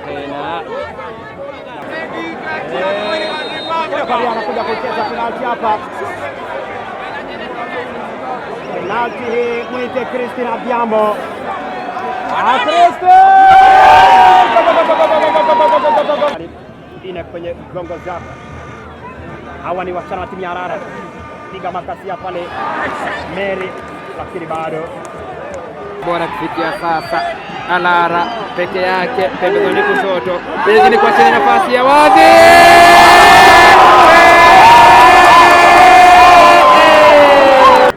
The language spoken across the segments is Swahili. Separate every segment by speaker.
Speaker 1: tena.
Speaker 2: Anakuja kucheza penalti hapa. Penalti hii mwite Christina Biambo. Ine kwenye gongo zao. Hawa ni wasichana wa timu ya Arara. Piga makasia pale Mary, lakini bado
Speaker 1: bora kufikia sasa. Alara peke yake pembezoni kushoto, pengine kwa chini nafasi ya wazi.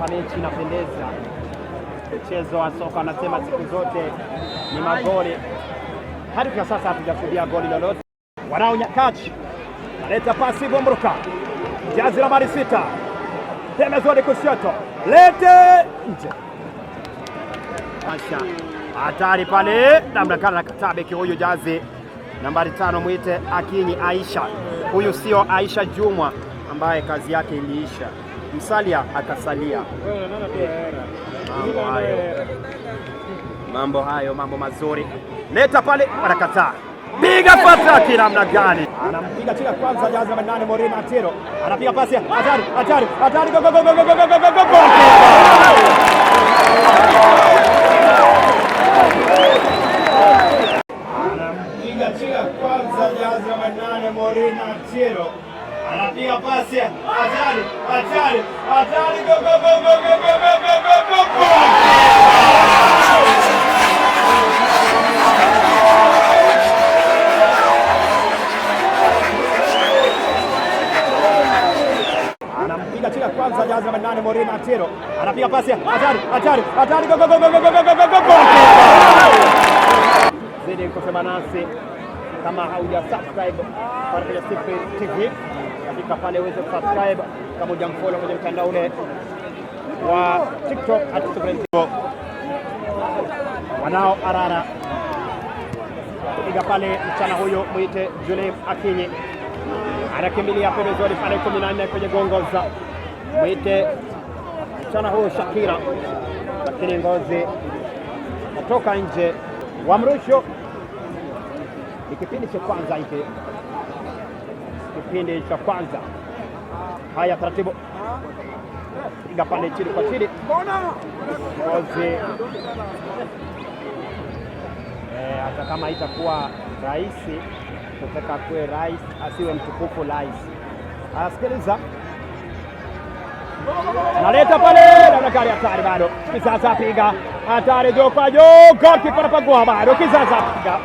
Speaker 2: Mechi inapendeza. Mchezo wa soka anasema siku zote ni magoli. Hadi kwa sasa hatujashuhudia goli lolote. Wanao Nyakach leta pasi Bomruka, jazi nambari 6 pembezoni kushoto, lete nje. Asha hatari pale, namna kana katabeki huyu jazi nambari 5 mwite Akinyi Aisha. Huyu sio Aisha Jumwa ambaye kazi yake iliisha, Msalia akasalia. Mambo hayo mambo mazuri. Leta pale, anakataa. Piga fataki namna gani? Anampiga chini kwanza jazi namba 8 Morena Atero. Anapiga pasi hatari hatari go go go go go go go go go. Anampiga chini kwanza jazi namba 8 Morena Atero. Anapiga pasi hatari go go go go go go go. Anampiga chini kwanza jazi namba 8 Morena Atero. Anapiga pasi hatari go go go go go go go. Zidi kusema nasi kama hauja subscribe kwa TV, hakika pale uweze subscribe kama hujamfollow kwenye mtandao ule wa TikTok @SuperNTV. Wanao Arara piga pale mchana huyo mwite Juliet Akinyi. Anakimbilia pembezoni pale 14 kwenye gongoza. Mwite mchana huyo Shakira, lakini ngozi kutoka nje. Wamrusho ni kipindi cha kwanza hiki. Kipindi cha kwanza. Haya taratibu. Piga pale chini kwa chini. Ngozi. Hata kama itakuwa rahisi, kutaka kuwe rais asiwe mtukufu rais. Asikiliza. Naleta pale na gari hatari bado. Kisasa piga. Hatari jo kwa jo. Goalkeeper anapagua bado. Kisasa piga.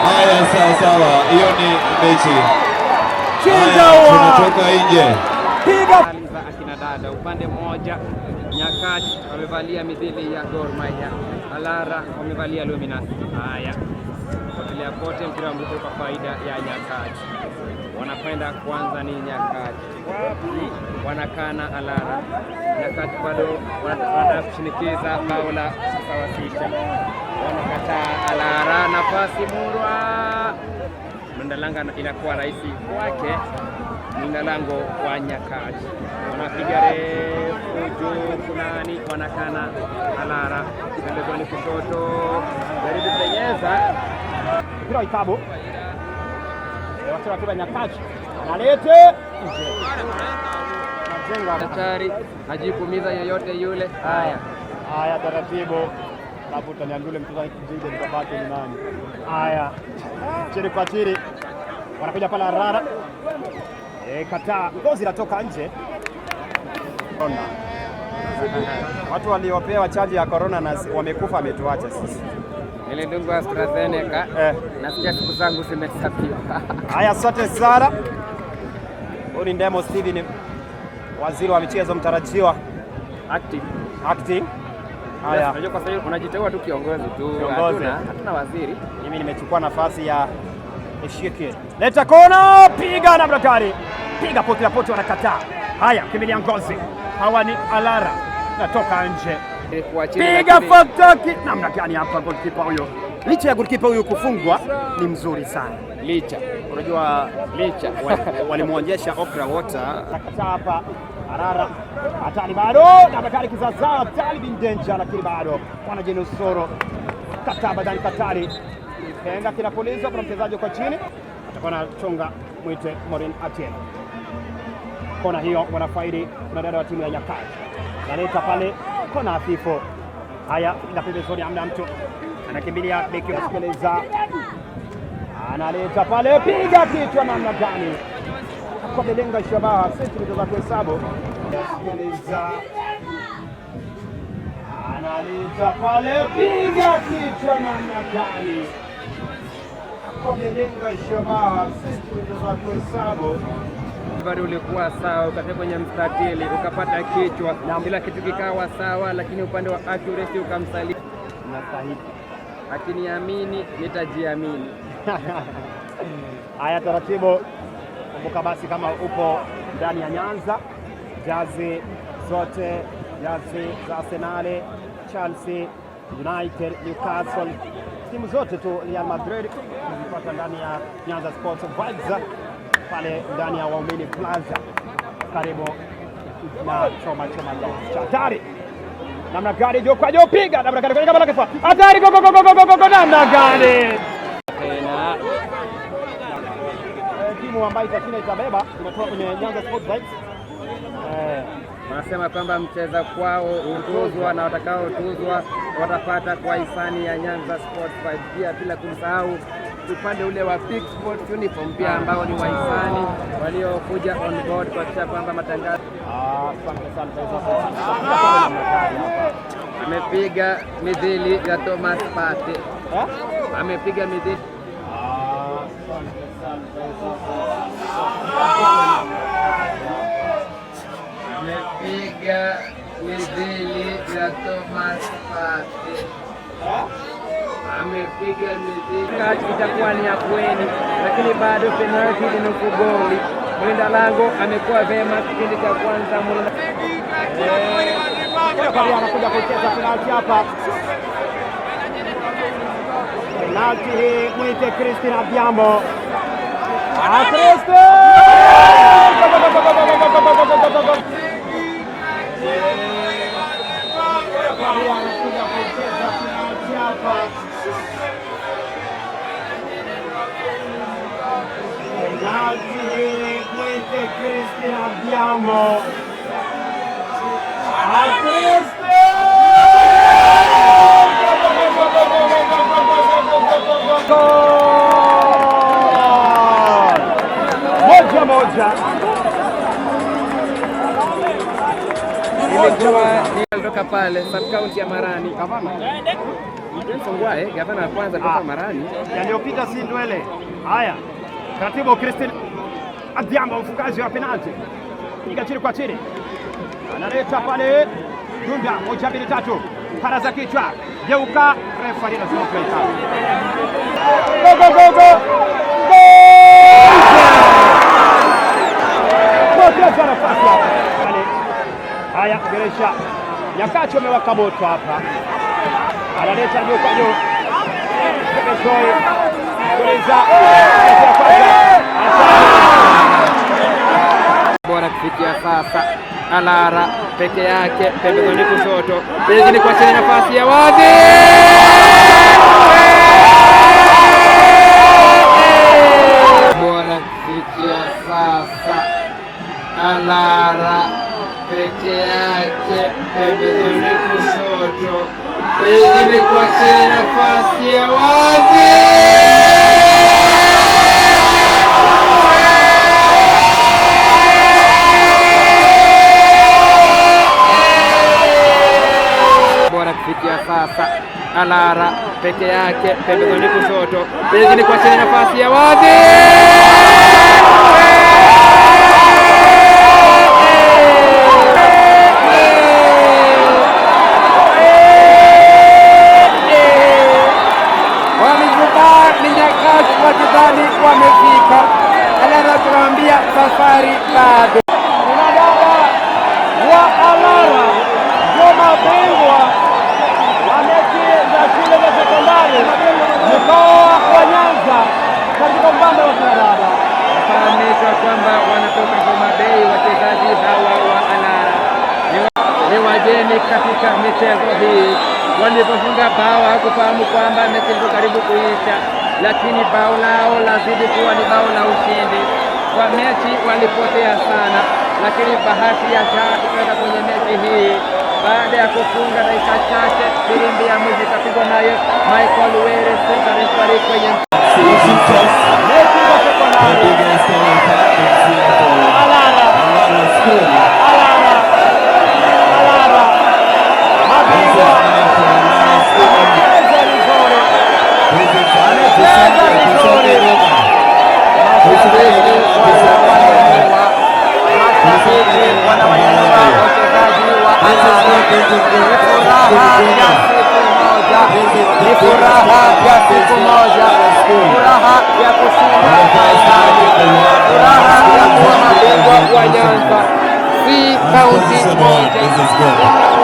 Speaker 3: Haya sawa. Hiyo ni mechi. Tunatoka nje.
Speaker 2: Piga.
Speaker 1: Akina dada upande mmoja Nyakach wamevalia midhili ya Gor Mahia, Alara wamevalia Luminous. Haya potelea pote, mpira wa mguu kwa faida ya Nyakach. Wanakwenda kwanza ni Nyakach, wanakana Alara. Nyakach bado wanataka kushinikiza bao la kusawazisha, wanakataa. Alara nafasi Murwa, Mndalanga inakuwa rahisi kwake. Mlindalango wa Nyakach wanapiga refu juu kunani, wanakana Alara pembezoni kushoto, jaribu kupenyeza
Speaker 2: mpira wa itabu. Watu wa Nyakach nalete nje. Majenga
Speaker 1: hatari, hajikumiza yoyote yule.
Speaker 2: Haya taratibu. Hapo utaniambia mchezaji kijiji ni babake ni nani? Haya chini kwa chini. Wanakuja pala Arara. Kataa, ngozi inatoka nje. Corona. Watu waliopewa chanjo ya corona na wamekufa, ametuacha sisi.
Speaker 1: Ile ndungu AstraZeneca. Nasikia siku zangu zimehesabiwa.
Speaker 2: Haya, asante sana. Huyu ni Ndemo Steven, waziri wa michezo mtarajiwa. Active. Haya.
Speaker 1: Unajua kwa sababu unajiteua tu kiongozi tu. Hatuna waziri.
Speaker 2: Mimi nimechukua nafasi ya Eshike. Leta kona, piga na Brakari. Piga pote wanakataa. Haya, kimbilia ngozi. Hawa ni Alara. Natoka nje. Piga fataki. Namna gani hapa goalkeeper huyo? Licha ya goalkeeper huyo kufungwa ni mzuri sana.
Speaker 1: Licha.
Speaker 2: Unajua walimuonyesha Okra Water. Nakataa hapa Arara hatari bado na Bakari Kizaza hatari bindenja, lakini bado wanajinusuru. Kataba ndani Katari kenga kinapuliza, kuna mchezaji kwa chini atakuwa na chonga mwite Morin Atieno. Kona hiyo wanafaidi na dada wa timu ya Nyakati. Naleta pale kona hafifu. Haya ila pembezoni amna mtu. Anakimbilia beki kusikiliza. Analeta pale piga kichwa namna gani? Kwa belenga shabaha sisi tunataka kuhesabu. Kusikiliza. Analeta pale piga kichwa namna gani? Kwa belenga shabaha sisi tunataka kuhesabu.
Speaker 1: Bado ulikuwa sawa, ukatoka kwenye mstatili ukapata kichwa, kila kitu kikawa sawa, lakini upande wa accuracy ukamsalia.
Speaker 2: Nastahili.
Speaker 1: Akiniamini nitajiamini.
Speaker 2: Haya, taratibu. Kumbuka basi kama upo ndani ya Nyanza, jazi zote, jazi za Arsenal, Chelsea, United, Newcastle, timu zote tu, Real Madrid zipata ndani ya Nyanza Sports Vibes pale ndani ya Waumini Plaza, karibu na choma hatari. Namna gani juu kwa juu piga, namna gani kama lake hatari, go namna gani tena. Timu ambayo itashinda itabeba, imetoka kwenye Nyanza Sports Vibes.
Speaker 1: Wanasema kwamba mcheza kwao hutuzwa na watakaotuzwa watapata kwa hisani ya Nyanza Sports Vibes, pia bila kumsahau upande ule wa Big Sports Uniform pia ambao ni wahisani waliokuja on board kuhakikisha kwamba matangazo. Amepiga midhili ya Thomas Partey. Amepiga midhili. Amepiga midhili ya Thomas Partey. Amepiga midhili. Kati itakuwa ni afueni, lakini bado penalti ni nusu goli. Mlinda lango amekuwa vema kipindi cha kwanza.
Speaker 2: Anakuja kucheza penalti hapa. Penalti hii mwite Christine Abiambo. Christine! Anakuja kucheza penalti hapa. Penalti hii mwite Christine Abiambo. Moja.
Speaker 1: Kutoka pale sub-county ya Marani. Songwae, gavana wa kwanza kutoka Marani.
Speaker 2: Yaliyopita si ndwele. Haya. Taratibu Christine Abiambo, mfungaji wa penalti. Piga chini kwa chini. Analeta pale Dunda 1 2 3. Para za kichwa. Geuka, refa lazima kuita. Go. Haya, Geresha Nyakati amewaka moto hapa. Analeta juu kwa juu. Kemesoi kuliza
Speaker 1: bora kufikia sasa. Alara peke yake pembezoni kushoto, pengine kwa chini nafasi ya wazi. Bora kufikia sasa. Alara peke yake pembezoni kushoto, pengine kwa chini nafasi ya wazi. Kufikia sasa. Alara peke yake pembezoni kushoto, pengine kwa chini nafasi ya wazi. Wamejubaa ni Nyakati wakidhani wamefika. Alara tunaambia safari bado.
Speaker 2: Mwanadada wa Alara Joma bingwa wa mechi za shule za sekondari mkoa wa Nyanza katika upande wa kinadada.
Speaker 1: Afahamishwa wageni katika michezo hii. Walipofunga bao hakufahamu kwamba mechi iko karibu kuisha, lakini bao lao lazidi kuwa ni bao la ushindi. Kwa mechi walipotea sana, lakini bahati ya jana kutoka kwenye mechi hii, baada ya kufunga dakika chache, filimbi ya mwisho ikapigwa naye Michael Were referee kwenye ni furaha ya siku moja, furaha ya kushinda fainali, furaha ya kuwa mabingwa wa Nyanza. Si kaunti moja